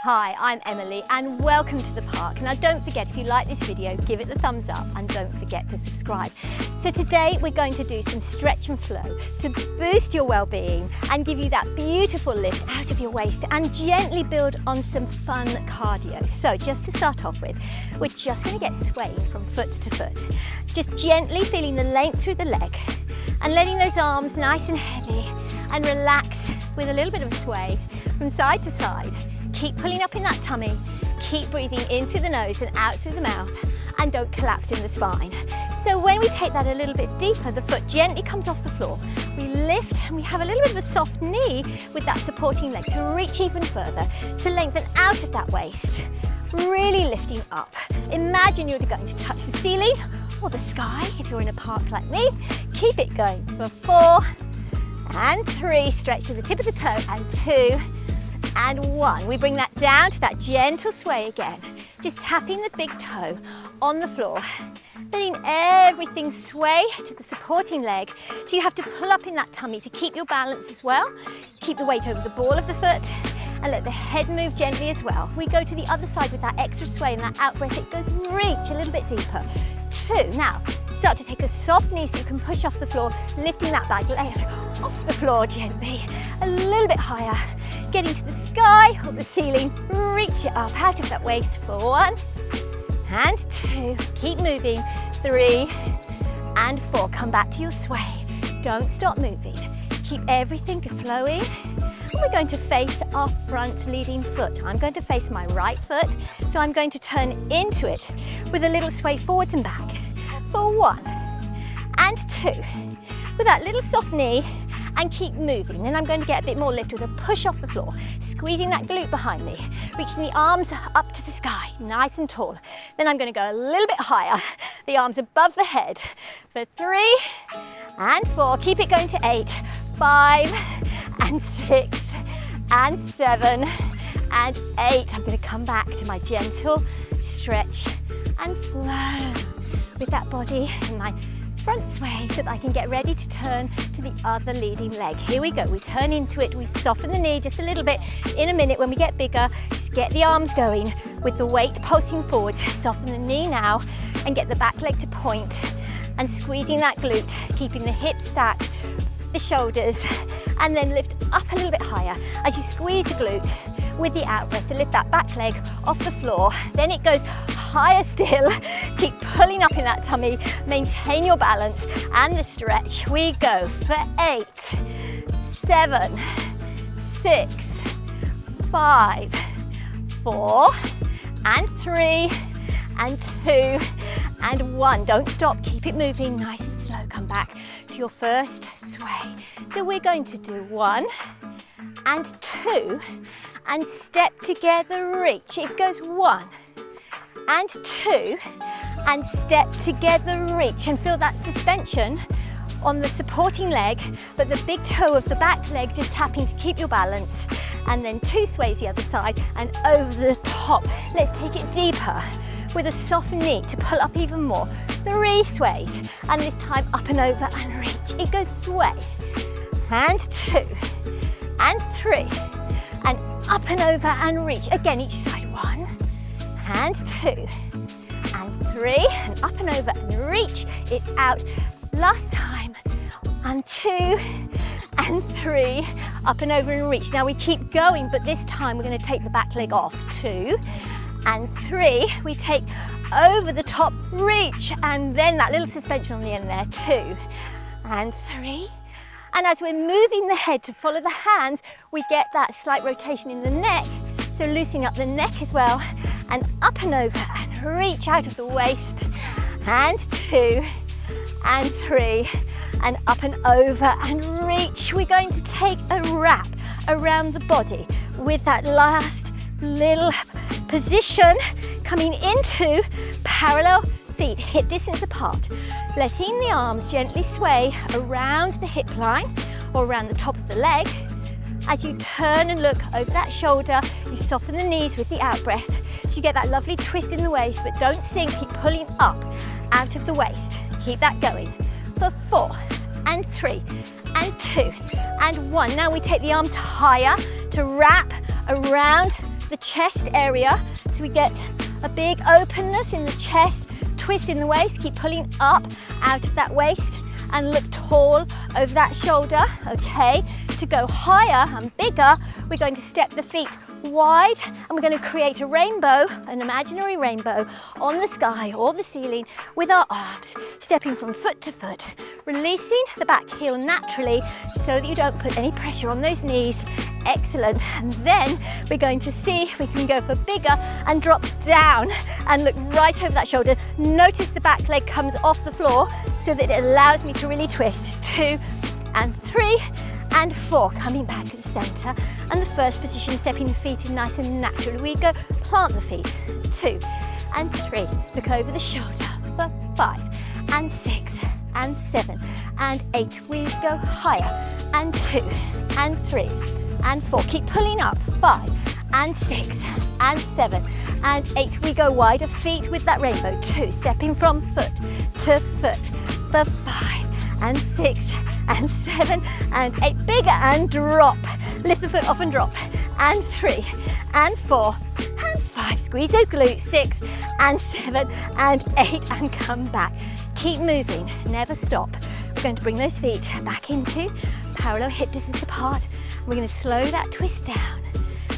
Hi, I'm Emily and welcome to the park. Now don't forget, if you like this video, give it the thumbs up and don't forget to subscribe. So today we're going to do some stretch and flow to boost your well-being and give you that beautiful lift out of your waist and gently build on some fun cardio. So just to start off with, we're just going to get swaying from foot to foot. Just gently feeling the length through the leg and letting those arms nice and heavy and relax with a little bit of a sway from side to side. Keep pulling up in that tummy, keep breathing in through the nose and out through the mouth, and don't collapse in the spine. So when we take that a little bit deeper, the foot gently comes off the floor. We lift and we have a little bit of a soft knee with that supporting leg to reach even further, to lengthen out of that waist, really lifting up. Imagine you're going to touch the ceiling or the sky if you're in a park like me. Keep it going for 4 and 3, stretch to the tip of the toe, and 2 and 1. We bring that down to that gentle sway again, just tapping the big toe on the floor, letting everything sway to the supporting leg. So you have to pull up in that tummy to keep your balance as well. Keep the weight over the ball of the foot and let the head move gently as well. We go to the other side with that extra sway and that out breath. It goes reach a little bit deeper. 2. Now start to take a soft knee so you can push off the floor, lifting that back leg off the floor gently, a little bit higher. Getting to the sky or the ceiling, reach it up out of that waist for 1 and 2. Keep moving, 3 and 4. Come back to your sway. Don't stop moving. Keep everything flowing. And we're going to face our front leading foot. I'm going to face my right foot, so I'm going to turn into it with a little sway forwards and back for 1 and 2. With that little soft knee, and keep moving. Then I'm going to get a bit more lift with a push off the floor, squeezing that glute behind me, reaching the arms up to the sky, nice and tall. Then I'm going to go a little bit higher, the arms above the head for 3 and 4. Keep it going to 8, 5 and 6 and 7 and 8. I'm going to come back to my gentle stretch and flow with that body in my front sway so that I can get ready to turn to the other leading leg. Here we go. We turn into it. We soften the knee just a little bit. In a minute when we get bigger, just get the arms going with the weight pulsing forwards. Soften the knee now and get the back leg to point and squeezing that glute, keeping the hips stacked, the shoulders, and then lift up a little bit higher as you squeeze the glute with the out breath to lift that back leg off the floor. Then it goes higher still. Keep pulling up in that tummy. Maintain your balance and the stretch. We go for 8, 7, 6, 5, 4 and 3 and 2 and 1. Don't stop. Keep it moving nice and slow. Come back to your first sway. So we're going to do 1 and 2 and step together, reach. It goes 1 and 2 and step together, reach, and feel that suspension on the supporting leg, but the big toe of the back leg just tapping to keep your balance. And then 2 sways the other side and over the top. Let's take it deeper with a soft knee to pull up even more. 3 sways, and this time up and over and reach. It goes sway and 2 and 3 and up and over and reach. Again, each side. 1 and 2 and 3 and up and over and reach it out. Last time. And 2 and 3 up and over and reach. Now we keep going, but this time we're going to take the back leg off. 2 and 3. We take over the top, reach, and then that little suspension on the end there. 2 and 3. And as we're moving the head to follow the hands, we get that slight rotation in the neck. So loosening up the neck as well, and up and over and reach out of the waist. And 2 and 3 and up and over and reach. We're going to take a wrap around the body with that last little position, coming into parallel feet, hip distance apart, letting the arms gently sway around the hip line or around the top of the leg. As you turn and look over that shoulder, you soften the knees with the out breath. So you get that lovely twist in the waist, but don't sink, keep pulling up out of the waist. Keep that going for 4 and 3 and 2 and 1. Now we take the arms higher to wrap around the chest area. So we get a big openness in the chest, twist in the waist, keep pulling up out of that waist and look tall over that shoulder, okay? To go higher and bigger, we're going to step the feet wide and we're going to create a rainbow, an imaginary rainbow on the sky or the ceiling with our arms, stepping from foot to foot, releasing the back heel naturally so that you don't put any pressure on those knees. Excellent. And then we're going to see if we can go for bigger and drop down and look right over that shoulder. Notice the back leg comes off the floor so that it allows me to really twist. 2 and 3 and 4, coming back to the center. And the first position, stepping the feet in nice and natural. We go plant the feet. 2 and 3, look over the shoulder for 5 and 6 and 7 and 8. We go higher. And 2 and 3 and 4. Keep pulling up. 5 and 6 and 7 and 8. We go wider feet with that rainbow. 2, stepping from foot to foot for 5 and 6 and 7 and 8. Bigger and drop. Lift the foot off and drop. And 3 and 4 and 5. Squeeze those glutes. 6 and 7 and 8 and come back. Keep moving. Never stop. We're going to bring those feet back into parallel hip distance apart. We're going to slow that twist down.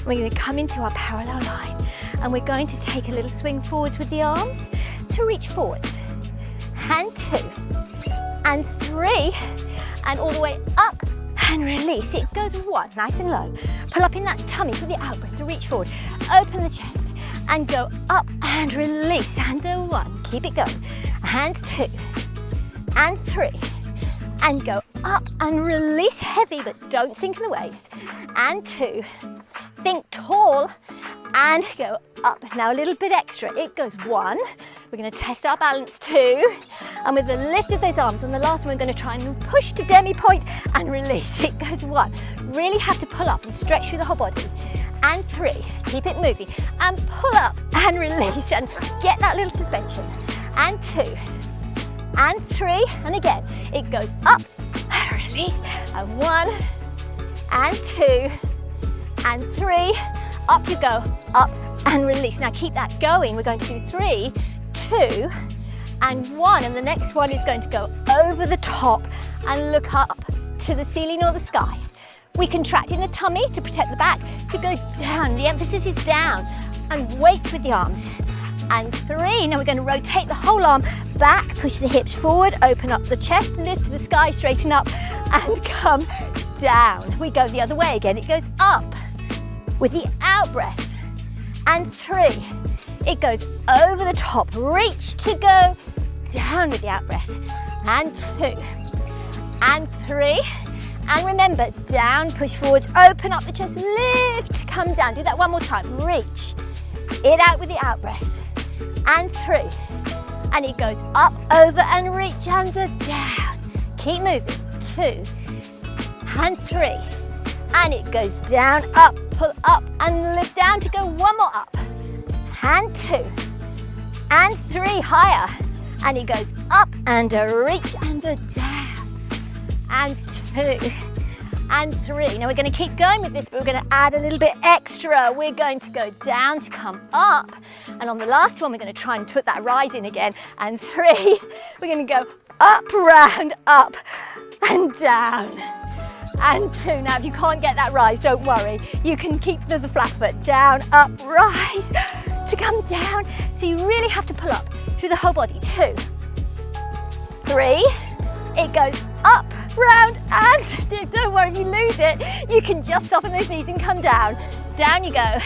We're going to come into our parallel line and we're going to take a little swing forwards with the arms to reach forwards. And 2 and 3 and all the way up and release. It goes 1, nice and low. Pull up in that tummy for the out breath to reach forward. Open the chest and go up and release. And do 1, keep it going. And 2 and 3 and go up and release heavy, but don't sink in the waist. And 2, think tall and go up. Now a little bit extra. It goes 1. We're going to test our balance. 2. And with the lift of those arms on the last one, we're going to try and push to demi point and release. It goes 1. Really have to pull up and stretch through the whole body. And 3. Keep it moving. And pull up and release and get that little suspension. And 2. And 3. And again, it goes up and release. And 1. And 2. And 3. Up you go. Up and release. Now keep that going. We're going to do 3, 2 and 1, and the next one is going to go over the top and look up to the ceiling or the sky. We contract in the tummy to protect the back, to go down. The emphasis is down and weight with the arms. And 3, now we're going to rotate the whole arm back, push the hips forward, open up the chest, lift to the sky, straighten up and come down. We go the other way again. It goes up with the out breath. And 3, it goes over the top, reach to go down with the out breath. And 2, and 3, and remember, down, push forwards, open up the chest, lift, come down. Do that one more time, reach it out with the out breath. And 3, and it goes up, over and reach under, down. Keep moving. 2, and 3, and it goes down, up, pull up and lift down to go 1 more up. And 2, and 3, higher. And it goes up and a reach and a down. And 2, and 3. Now we're going to keep going with this, but we're going to add a little bit extra. We're going to go down to come up. And on the last one, we're going to try and put that rise in again. And 3, we're going to go up, round, up and down. And 2. Now if you can't get that rise, don't worry. You can keep the flat foot down, up, rise to come down. So you really have to pull up through the whole body. 2, 3, it goes up, round and don't worry if you lose it. You can just soften those knees and come down. Down you go.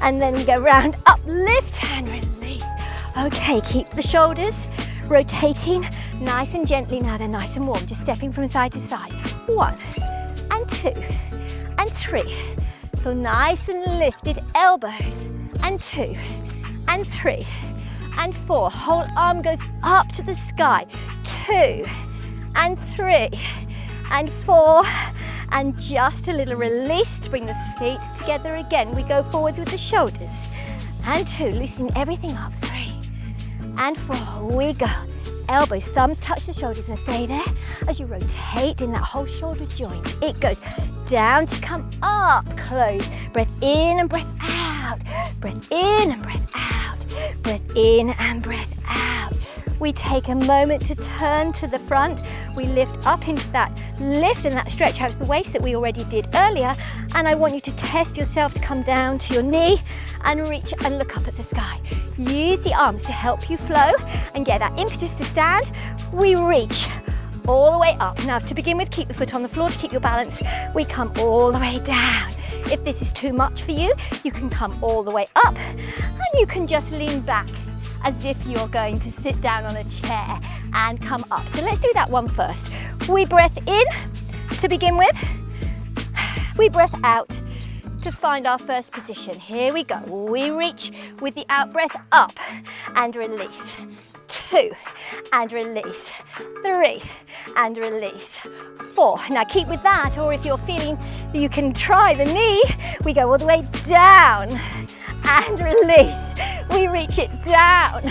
And then we go round, up, lift and release. Okay, keep the shoulders rotating nice and gently. Now they're nice and warm, just stepping from side to side. 1 and 2 and 3. Feel nice and lifted elbows. And 2 and 3 and 4. Whole arm goes up to the sky. 2 and 3 and 4. And just a little release to bring the feet together again. We go forwards with the shoulders. And 2, loosening everything up. 3 and 4. We go. Elbows, thumbs touch the shoulders and stay there as you rotate in that whole shoulder joint. It goes down to come up, close. Breath in and breath out. out. Breath in and breath out. Breath in and breath out. We take a moment to turn to the front. We lift up into that lift and that stretch out of the waist that we already did earlier. And I want you to test yourself to come down to your knee and reach and look up at the sky. Use the arms to help you flow and get that impetus to stand. We reach all the way up. Now to begin with, keep the foot on the floor to keep your balance. We come all the way down. If this is too much for you, you can come all the way up and you can just lean back as if you're going to sit down on a chair and come up. So let's do that one first. We breath in to begin with. We breath out to find our first position. Here we go. We reach with the out breath up and release. 2 and release. 3 and release. 4. Now keep with that, or if you're feeling that you can try the knee, we go all the way down and release. We reach it down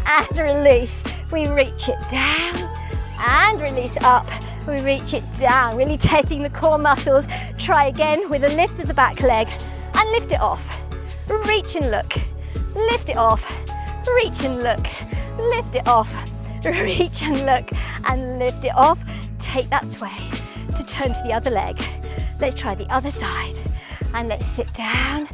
and release. We reach it down and release up. We reach it down, really testing the core muscles. Try again with a lift of the back leg and lift it off. Reach and look. Lift it off. Reach and look. Lift it off. Reach and look and lift it off. Take that sway to turn to the other leg. Let's try the other side and let's sit down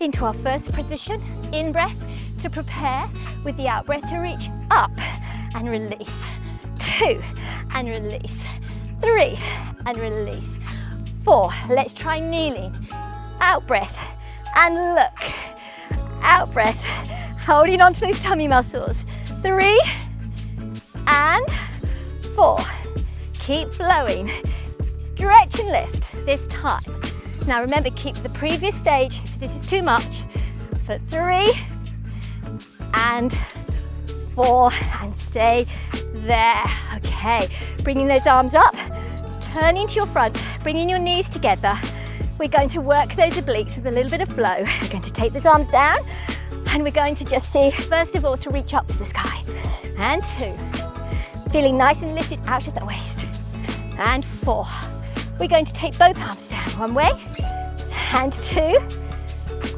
into our first position. In breath to prepare with the out breath to reach up and release. 2 and release. 3 and release. 4. Let's try kneeling. Out breath and look. Out breath, holding on to those tummy muscles. 3 and 4. Keep flowing. Stretch and lift this time. Now remember, keep the previous stage if this is too much for 3 and 4 and stay there. Okay, bringing those arms up, turning to your front, bringing your knees together. We're going to work those obliques with a little bit of flow. We're going to take those arms down and we're going to just see, first of all, to reach up to the sky. And 2, feeling nice and lifted out of the waist. And 4, we're going to take both arms down, 1 way, and 2,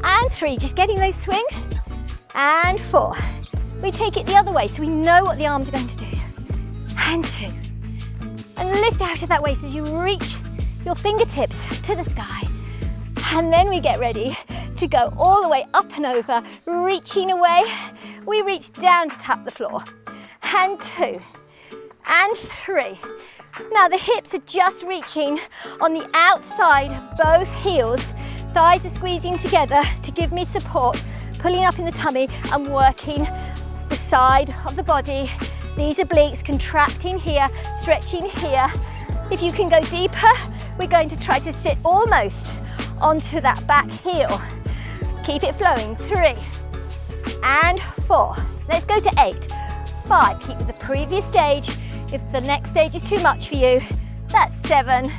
and 3, just getting those swing, and 4. We take it the other way so we know what the arms are going to do. And 2, and lift out of that waist as you reach your fingertips to the sky. And then we get ready to go all the way up and over, reaching away. We reach down to tap the floor. And 2, and 3. Now the hips are just reaching on the outside of both heels. Thighs are squeezing together to give me support, pulling up in the tummy and working the side of the body. These obliques contracting here, stretching here. If you can go deeper, we're going to try to sit almost onto that back heel. Keep it flowing. 3 and 4. Let's go to 8. 5. Keep with the previous stage. If the next stage is too much for you, that's 7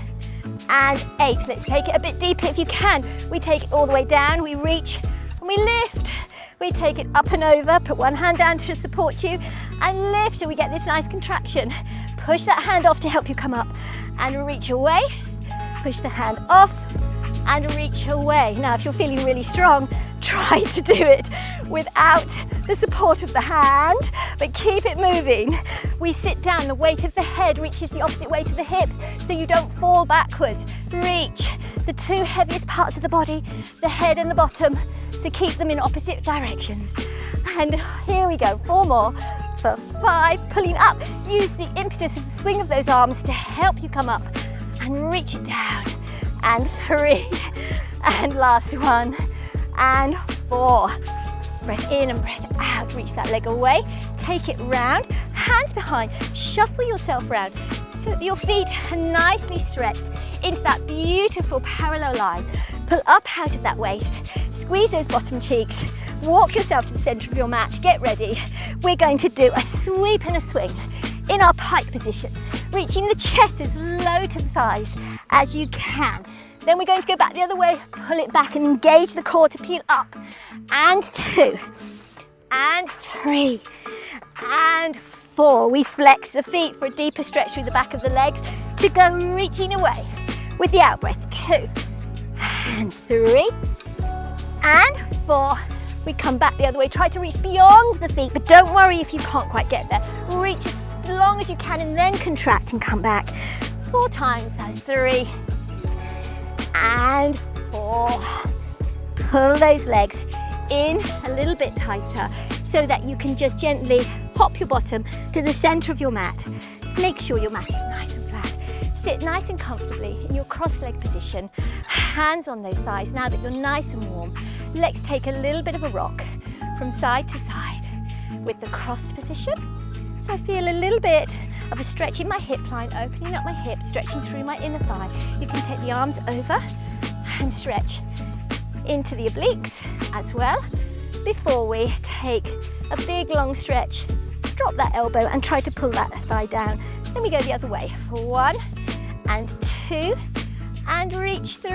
and 8. Let's take it a bit deeper if you can. We take it all the way down, we reach and we lift. We take it up and over, put one hand down to support you and lift so we get this nice contraction. Push that hand off to help you come up and reach away. Push the hand off and reach away. Now if you're feeling really strong, try to do it without the support of the hand, but keep it moving. We sit down, the weight of the head reaches the opposite way to the hips so you don't fall backwards. Reach the 2 heaviest parts of the body, the head and the bottom, so keep them in opposite directions. And here we go, 4 more for 5, pulling up. Use the impetus of the swing of those arms to help you come up and reach it down. And 3, and last one, and 4. Breath in and breath out, reach that leg away, take it round, hands behind, shuffle yourself round so that your feet are nicely stretched into that beautiful parallel line. Pull up out of that waist, squeeze those bottom cheeks, walk yourself to the centre of your mat, get ready. We're going to do a sweep and a swing in our pike position, reaching the chest as low to the thighs as you can. Then we're going to go back the other way, pull it back and engage the core to peel up. And 2, and 3, and 4. We flex the feet for a deeper stretch through the back of the legs to go reaching away with the out breath. 2, and 3, and 4. We come back the other way, try to reach beyond the feet, but don't worry if you can't quite get there. Reach as long as you can and then contract and come back. 4 times, that's 3 and 4. Pull those legs in a little bit tighter so that you can just gently hop your bottom to the center of your mat. Make sure your mat is nice and flat. Sit nice and comfortably in your cross-leg position, hands on those thighs. Now that you're nice and warm, let's take a little bit of a rock from side to side with the cross position. So I feel a little bit of a stretch in my hip line, opening up my hips, stretching through my inner thigh. You can take the arms over and stretch into the obliques as well. Before we take a big long stretch, drop that elbow and try to pull that thigh down. Then we go the other way. 1 and 2 and reach 3.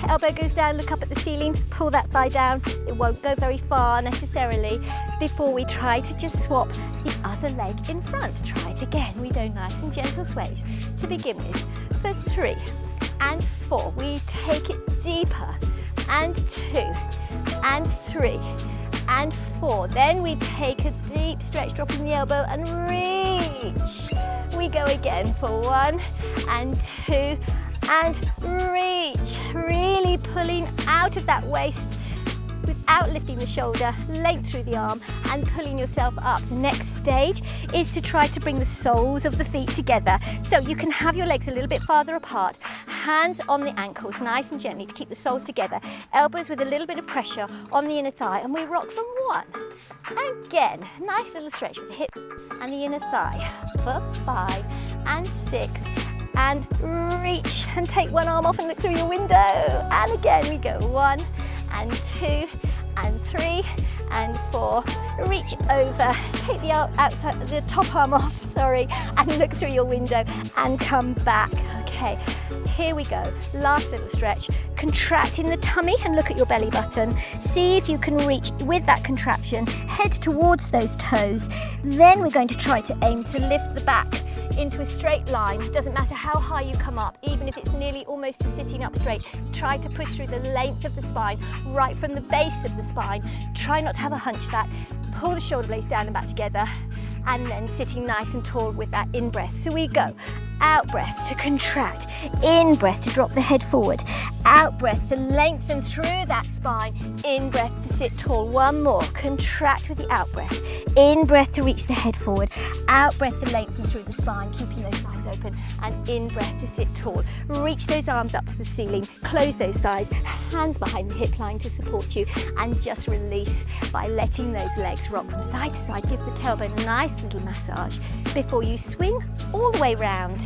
Elbow goes down, look up at the ceiling, pull that thigh down. It won't go very far necessarily before we try to just swap the other leg in front. Try it again. We do nice and gentle sways to begin with. For 3 and 4, we take it deeper. And 2 and 3 and 4. Then we take a deep stretch, dropping the elbow and reach. We go again for 1 and 2 and reach. Really pulling out of that waist without lifting the shoulder, length through the arm and pulling yourself up. Next stage is to try to bring the soles of the feet together. So you can have your legs a little bit farther apart, hands on the ankles, nice and gently to keep the soles together, elbows with a little bit of pressure on the inner thigh, and we rock from 1. Again, nice little stretch with the hip and the inner thigh for 5 and 6. And reach and take one arm off and look through your window. And again we go 1 and 2 and 3 and 4. Reach over, take the outside, the top arm off, sorry, and look through your window and come back. Okay, here we go. Last little stretch. Contract in the tummy and look at your belly button. See if you can reach with that contraction, head towards those toes. Then we're going to try to aim to lift the back into a straight line. It doesn't matter how high you come up, even if it's nearly almost to sitting up straight. Try to push through the length of the spine, right from the base of the spine. Try not to have a hunch back. Pull the shoulder blades down and back together, and then sitting nice and tall with that in-breath. So we go out breath to contract, in breath to drop the head forward, out breath to lengthen through that spine, in breath to sit tall. One more, contract with the out breath, in breath to reach the head forward, out breath to lengthen through the spine, keeping those thighs open, and in breath to sit tall. Reach those arms up to the ceiling, close those thighs, hands behind the hip line to support you, and just release by letting those legs rock from side to side. Give the tailbone a nice little massage before you swing all the way round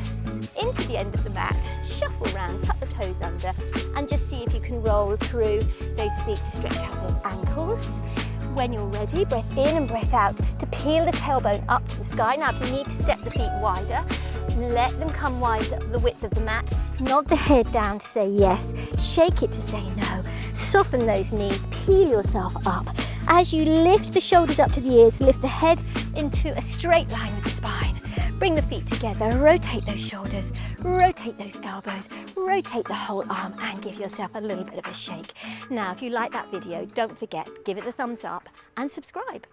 into the end of the mat. Shuffle round, tuck the toes under, and just see if you can roll through those feet to stretch out those ankles. When you're ready, breath in and breath out to peel the tailbone up to the sky. Now if you need to step the feet wider, let them come wide the width of the mat. Nod the head down to say yes, shake it to say no. Soften those knees, peel yourself up. As you lift the shoulders up to the ears, lift the head into a straight line with the spine. Bring the feet together, rotate those shoulders, rotate those elbows, rotate the whole arm, and give yourself a little bit of a shake. Now, if you like that video, don't forget, give it the thumbs up and subscribe.